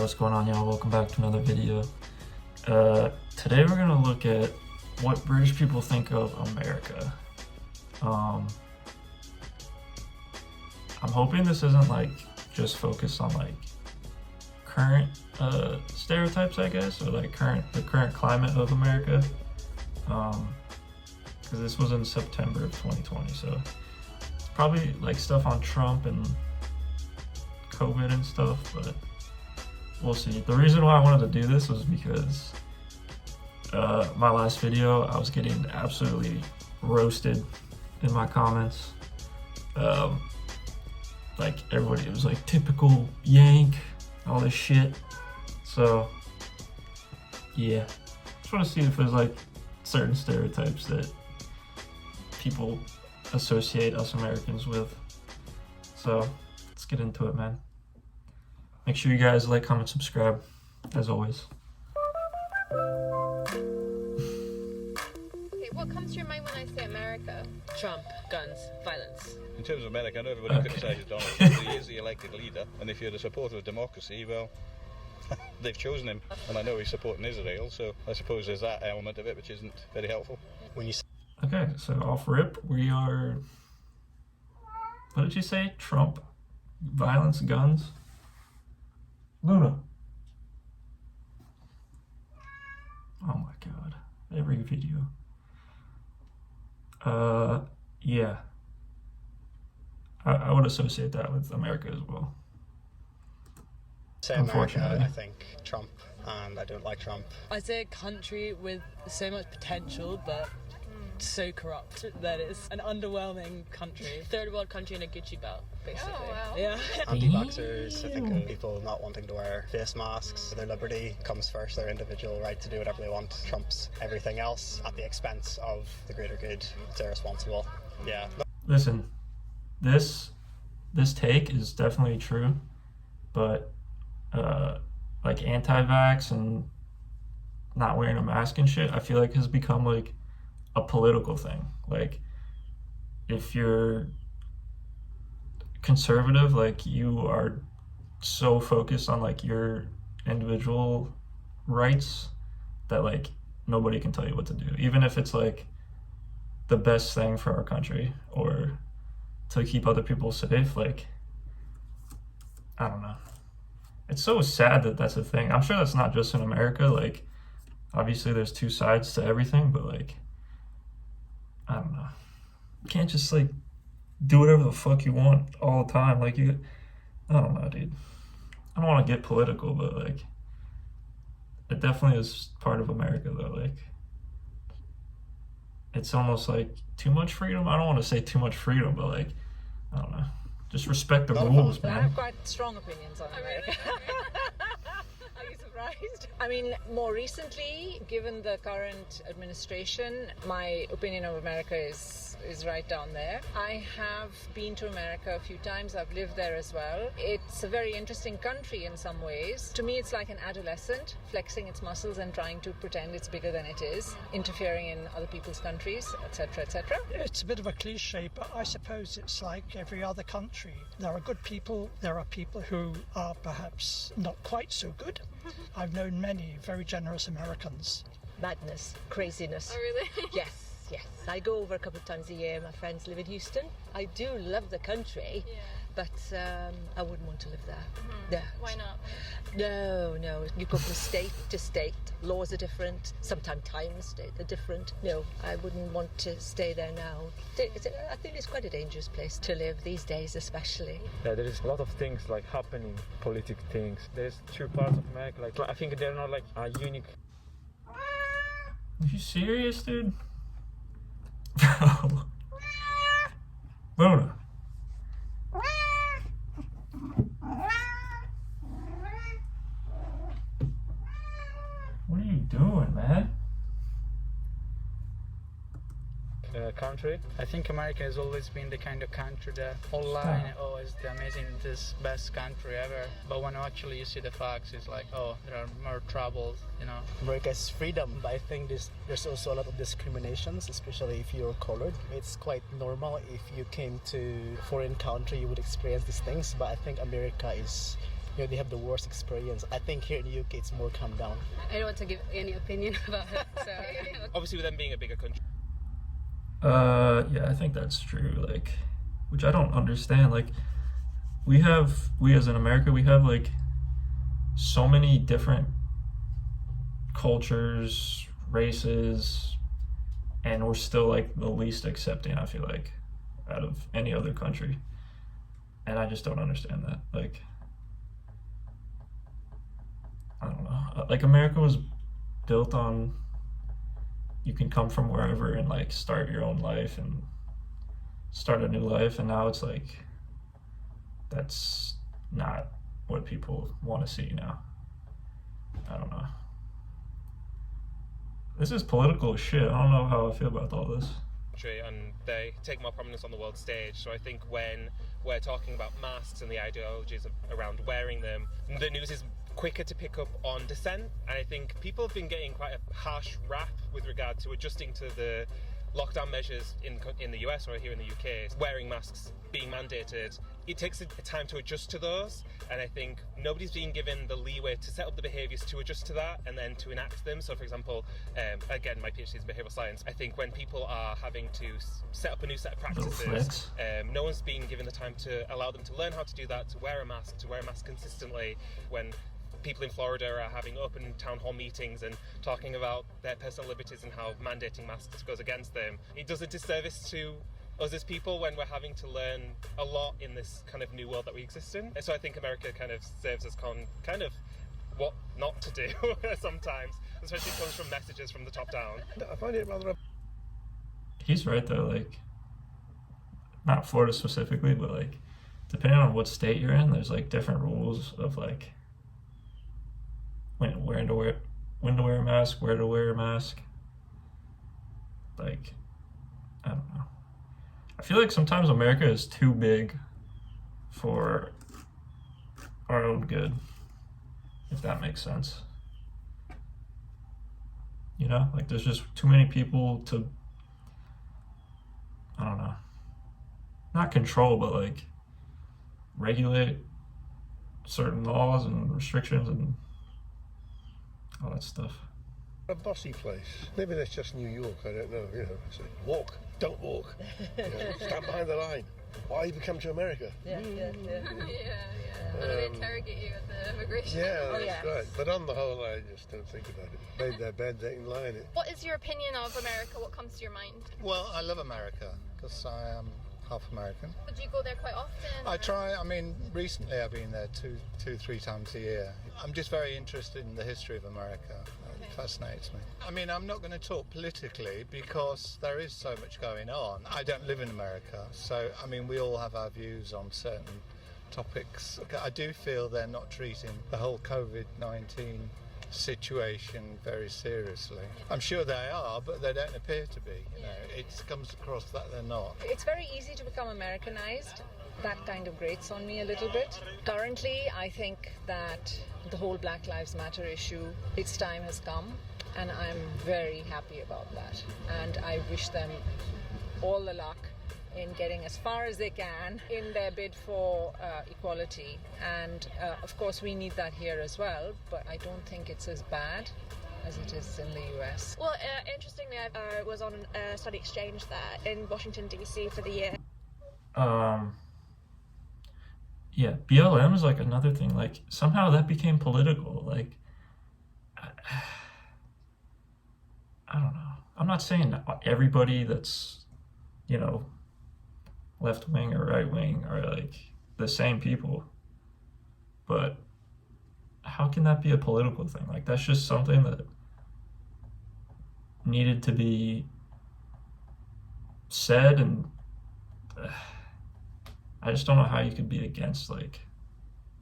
what's going on, y'all? Welcome back to another video. Today we're gonna look at what British people think of America. I'm hoping this isn't like just focused on like current stereotypes, I guess, or like the current climate of America. Because this was in September of 2020, so it's probably like stuff on Trump and COVID and stuff, but we'll see. The reason why I wanted to do this was because my last video, I was getting absolutely roasted in my comments. Like everybody, it was like typical Yank, all this shit. So yeah, just want to see if there's like certain stereotypes that people associate us Americans with. So let's get into it, man. Make sure you guys like, comment, subscribe, as always. Okay, what comes to your mind when I say America? Trump, guns, violence. In terms of America, I know everybody criticises Donald Trump, but he is the elected leader, and if you're a supporter of democracy, well, they've chosen him, and I know he's supporting Israel, so I suppose there's that element of it which isn't very helpful. Okay, so off rip, we are, what did you say? Trump, violence, guns? Luna. Oh my god, every video. Yeah. I would associate that with America as well. Say America, I think Trump, and I don't like Trump. I say a country with so much potential, but so corrupt that it's an underwhelming country. Third world country in a Gucci belt, basically. Oh, wow. Yeah. Anti-vaxxers, I think of people not wanting to wear face masks. Their liberty comes first, their individual right to do whatever they want. Trumps everything else at the expense of the greater good. It's irresponsible. Yeah. Listen, this take is definitely true, but like anti-vax and not wearing a mask and shit, I feel like has become like a political thing. Like if you're conservative, like you are so focused on like your individual rights that like nobody can tell you what to do, even if it's like the best thing for our country or to keep other people safe. Like, I don't know. It's so sad that that's a thing. I'm sure that's not just in America. Like, obviously there's two sides to everything, but like, I don't know. You can't just like do whatever the fuck you want all the time. Like I don't know, dude. I don't want to get political, but like, it definitely is part of America though. Like, it's almost like too much freedom. I don't want to say too much freedom, but like, I don't know. Just respect the rules, I man. have quite strong opinions on America. Are you surprised? I mean, more recently, given the current administration, my opinion of America is right down there. I have been to America a few times. I've lived there as well. It's a very interesting country in some ways. To me, it's like an adolescent flexing its muscles and trying to pretend it's bigger than it is, interfering in other people's countries, etc., etc. It's a bit of a cliche, but I suppose it's like every other country. There are good people, there are people who are perhaps not quite so good. I've known many very generous Americans. Madness, craziness. Oh, really? Yes. I go over a couple of times a year. My friends live in Houston. I do love the country, but I wouldn't want to live there. No. Why not? No. You go from state to state. Laws are different. Sometimes times are different. No, I wouldn't want to stay there now. I think it's quite a dangerous place to live these days, especially. Yeah, there is a lot of things like happening, political things. There's two parts of America. Like I think they're not like unique. Are you serious, dude? Bro. Luna. What are you doing, man? Country. I think America has always been the kind of country that online, it's the amazing, this best country ever. But when actually you see the facts, it's like, oh, there are more troubles, you know. America's freedom, but I think there's also a lot of discriminations, especially if you're colored. It's quite normal if you came to a foreign country, you would experience these things, but I think America is they have the worst experience. I think here in the UK it's more calm down. I don't want to give any opinion about it. So Obviously, with them being a bigger country. Yeah, I think that's true. Like, which I don't understand. Like, we as in America, we have like so many different cultures, races, and we're still like the least accepting, I feel like, out of any other country. And I just don't understand that. Like, I don't know. Like, America was built on you can come from wherever and like start your own life and start a new life, and now it's like that's not what people want to see now. I don't know. This is political as shit. I don't know how I feel about all this. And they take more prominence on the world stage. So I think when we're talking about masks and the ideologies around wearing them, the news is quicker to pick up on dissent. And I think people have been getting quite a harsh rap with regard to adjusting to the lockdown measures in the US or here in the UK, wearing masks being mandated. It takes a time to adjust to those, and I think nobody's being given the leeway to set up the behaviours to adjust to that and then to enact them. So for example, again, my PhD is in behavioural science. I think when people are having to set up a new set of practices, no one's being given the time to allow them to learn how to do that, to wear a mask consistently. When people in Florida are having open town hall meetings and talking about their personal liberties and how mandating masks goes against them, it does a disservice to us as people when we're having to learn a lot in this kind of new world that we exist in. And so I think America kind of serves as kind of what not to do sometimes, especially if it comes from messages from the top down. I find it rather... He's right though, like, not Florida specifically, but like, depending on what state you're in, there's like different rules of like when to wear a mask, where to wear a mask. Like, I don't know. I feel like sometimes America is too big for our own good, if that makes sense. You know, like there's just too many people to, I don't know, not control, but like regulate certain laws and restrictions and all that stuff. A bossy place. Maybe that's just New York, I don't know. You know, so walk, don't walk. You know, stand behind the line. Why you come to America? Yeah. How do they interrogate you at the immigration? Yeah, that's right. But on the whole, I just don't think about it. Made their bed, they can lie in it. What is your opinion of America? What comes to your mind? Well, I love America because I am half American. Would you go there quite often? I try. I mean, recently I've been there two, 3 times a year. I'm just very interested in the history of America. It fascinates me. I mean, I'm not going to talk politically because there is so much going on. I don't live in America, so I mean, we all have our views on certain topics. I do feel they're not treating the whole COVID-19 situation very seriously. I'm sure they are, but they don't appear to be. You know, it comes across that they're not. It's very easy to become Americanized. That kind of grates on me a little bit. Currently, I think that the whole Black Lives Matter issue, its time has come, and I'm very happy about that. And I wish them all the luck in getting as far as they can in their bid for equality. And of course, we need that here as well, but I don't think it's as bad as it is in the US. Well, interestingly, I was on a study exchange there in Washington, D.C. for the year. Yeah, BLM is like another thing. Like, somehow that became political. Like, I don't know. I'm not saying everybody that's, you know, left wing or right wing are like the same people, but how can that be a political thing? Like, that's just something that needed to be said, and I just don't know how you could be against like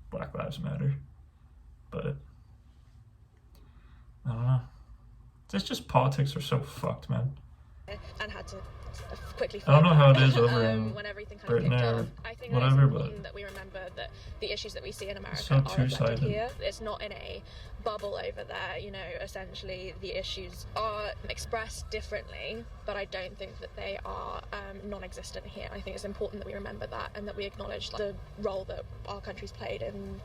Black Lives Matter, but I don't know. It's just politics are so fucked, man. And had to quickly I don't know how it forgot, is over in when everything kind Britain of kicked or off. I think whatever, it's but important that we remember that the issues that we see in America so are reflected two-sided. here. It's not in a bubble over there, you know, essentially the issues are expressed differently, but I don't think that they are non-existent here. I think it's important that we remember that and that we acknowledge the role that our country's played in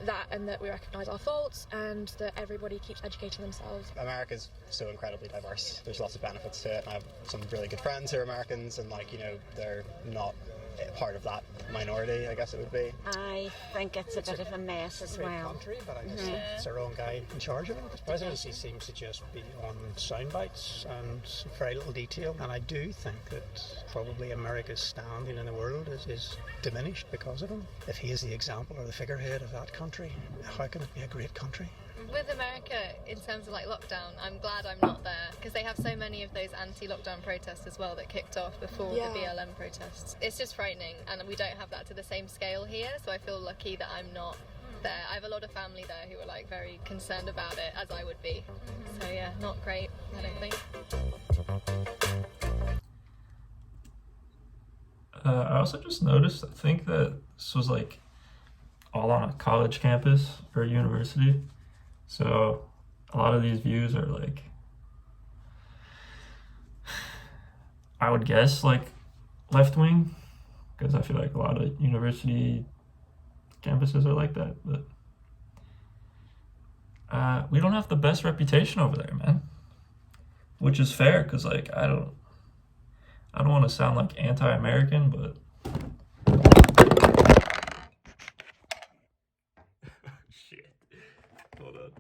that, and that we recognise our faults and that everybody keeps educating themselves. America's so incredibly diverse. There's lots of benefits to it. I have some really good friends who are Americans, and like, you know, they're not part of that minority, I guess it would be. I think it's a bit of a mess as well. Country, but I guess it's the wrong guy in charge of it. The presidency seems to just be on sound bites and very little detail, and I do think that probably America's standing in the world is diminished because of him. If he is the example or the figurehead of that country, how can it be a great country? With America, in terms of like lockdown, I'm glad I'm not there, because they have so many of those anti-lockdown protests as well that kicked off before the BLM protests. It's just frightening, and we don't have that to the same scale here, so I feel lucky that I'm not there. I have a lot of family there who are like very concerned about it, as I would be. So yeah, not great, I don't think. I also just noticed, I think that this was like all on a college campus or a university. So a lot of these views are like, I would guess like left wing, because I feel like a lot of university campuses are like that, but we don't have the best reputation over there, man, which is fair, because like I don't want to sound like anti-American, but shit, hold up,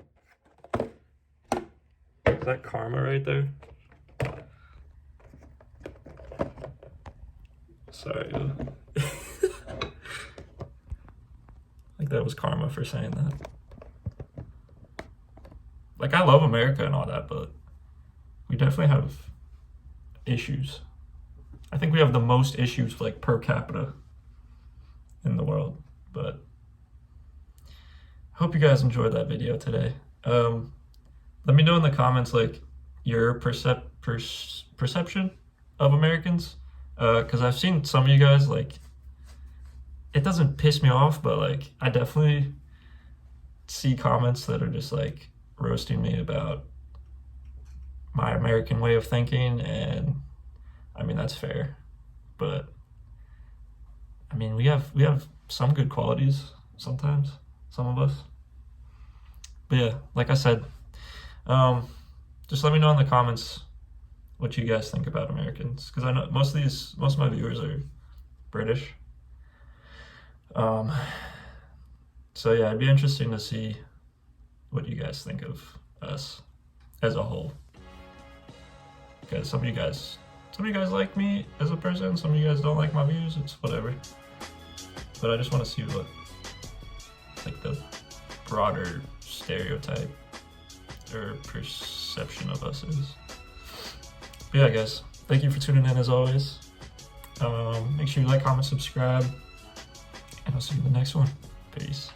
is that karma right there? Sorry. Like that was karma for saying that. Like, I love America and all that, but we definitely have issues. I think we have the most issues like per capita in the world. But I hope you guys enjoyed that video today. Let me know in the comments like your perception of Americans, because I've seen some of you guys, like, it doesn't piss me off, but like I definitely see comments that are just like roasting me about my American way of thinking, and I mean that's fair, but I mean we have some good qualities sometimes, some of us. But yeah, like I said, just let me know in the comments what you guys think about Americans, because I know most of my viewers are British. So yeah, it'd be interesting to see what you guys think of us as a whole, because some of you guys like me as a person, some of you guys don't like my views. It's whatever, but I just want to see what like the broader stereotype or perception of us is. But yeah guys, thank you for tuning in as always. Make sure you like, comment, subscribe, and I'll see you in the next one. Peace.